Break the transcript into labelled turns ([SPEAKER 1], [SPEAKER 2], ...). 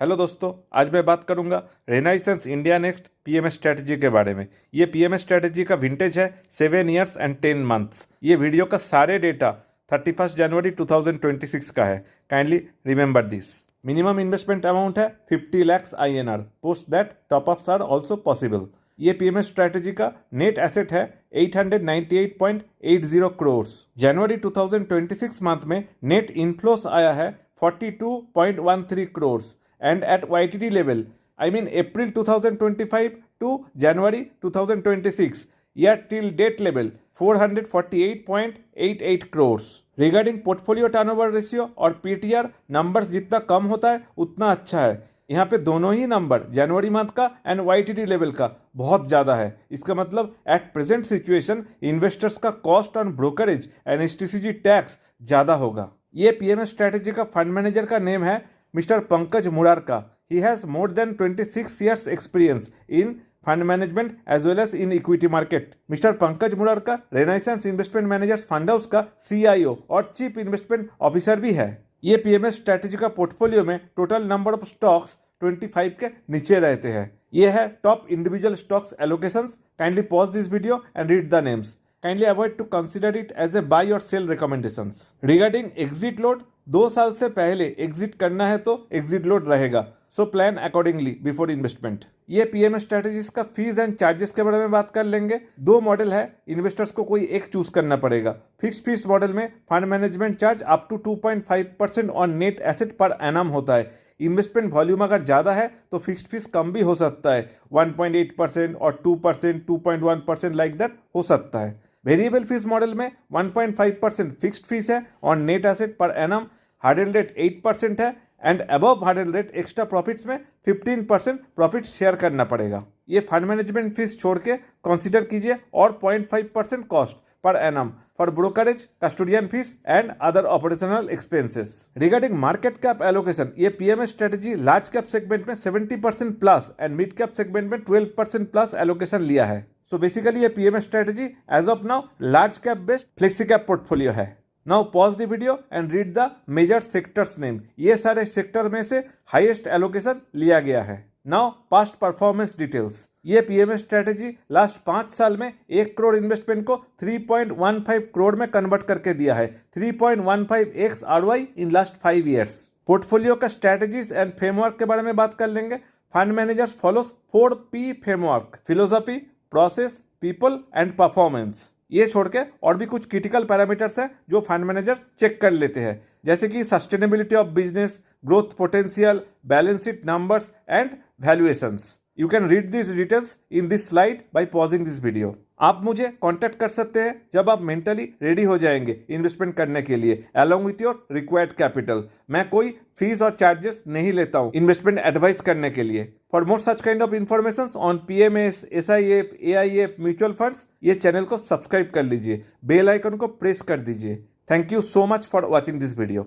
[SPEAKER 1] Hello दोस्तों, आज मैं बात करूंगा Renaissance India next PMS strategy के बारे में। ये पीएमएस स्ट्रेटजी का विंटेज है 7 ईयर्स एंड 10 मंथ्स। ये वीडियो का सारे डेटा 31 जनवरी 2026 का है। Kindly remember this. Minimum investment amount है 50 lakhs INR। Post that top ups are also possible. ये पीएमएस स्ट्रेटजी का नेट एसेट है 898.80 करोड़। जनवरी 2026 मंथ में नेट इनफ्लोस आया है 42.13 crore and at YTD level, I mean April 2025 to January 2026, year till date level 448.88 crores. Regarding portfolio turnover ratio और PTR numbers जितना कम होता है उतना अच्छा है। यहाँ पे दोनों ही नंबर जनवरी मंथ का एंड YTD लेवल का बहुत ज़्यादा है। इसका मतलब एट प्रेजेंट सिचुएशन इन्वेस्टर्स का cost on brokerage and STCG tax ज़्यादा होगा। ये पीएमएस स्ट्रैटेजी का फंड मैनेजर का नेम है Mr. Pankaj Murarka. He has more than 26 years experience in fund management as well as in equity market. Mr. Pankaj Murarka Renaissance Investment Managers fund house का CIO और chief investment officer भी है। ये PMS strategy का portfolio में total number of stocks 25 के नीचे रहते हैं। ये है top individual stocks allocations. Kindly pause this video and read the names. Kindly avoid to consider it as a buy or sell recommendations. Regarding exit load, 2 साल से पहले एग्जिट करना है तो एग्जिट लोड रहेगा, so plan accordingly before investment. ये PMS strategies का fees and charges के बारे में बात कर लेंगे। 2 मॉडल है, इन्वेस्टर्स को कोई एक चूज करना पड़ेगा। फिक्स्ड फीस मॉडल में fund management charge up to 2.5% on net asset पर एनम होता है। इन्वेस्टमेंट वॉल्यूम अगर ज़्यादा है तो फिक्स्ड फीस कम भी हो सकता है, 1.8% और 2%, 2.1% लाइक दैट हो सकता है। वेरिएबल फीस मॉडल में 1.5% फिक्स्ड फीस है ऑन नेट एसेट पर एनम, हार्डल रेट 8% है and above hurdle rate extra profits में 15% प्रॉफिट शेयर करना पड़ेगा। ये फंड मैनेजमेंट फीस छोड़ के कंसीडर कीजिए और 0.5% cost per annum for brokerage, custodian fees and other operational expenses. Regarding market cap allocation, ये PMS strategy large cap segment में 70% plus and mid cap segment में 12% प्लस एलोकेशन लिया है। So basically ये PMS strategy as of now large cap based flexi cap portfolio है। Now pause the video and read the major sectors name. ये सारे sector में से highest allocation लिया गया है। Now past performance details. ये पीएमएस स्ट्रेटजी लास्ट 5 साल में 1 करोड़ इन्वेस्टमेंट को 3.15 करोड़ में कन्वर्ट करके दिया है। 3.15x ROI in last 5 years. Portfolio का स्ट्रेटजीज एंड फ्रेमवर्क के बारे में बात कर लेंगे। Fund managers follows 4P framework: philosophy, process, people and performance. ये छोड़ के और भी कुछ क्रिटिकल पैरामीटर्स हैं जो फंड मैनेजर चेक कर लेते हैं, जैसे कि sustainability of business, growth potential, balance sheet numbers and valuations. You can read this details in this slide bye pausing this video. आप मुझे कांटेक्ट कर सकते हैं जब आप मेंटली रेडी हो जाएंगे इन्वेस्टमेंट करने के लिए along with your required capital. मैं कोई फीस और चार्जेस नहीं लेता हूँ इन्वेस्टमेंट एडवाइस करने के लिए। For more such kind of information on PMS, SIF, AIF, mutual funds, ये चैनल को सब्सक्राइब कर लीजिए, बेल आइकन को प्रेस कर दीजिए। Thank you so much for watching this video.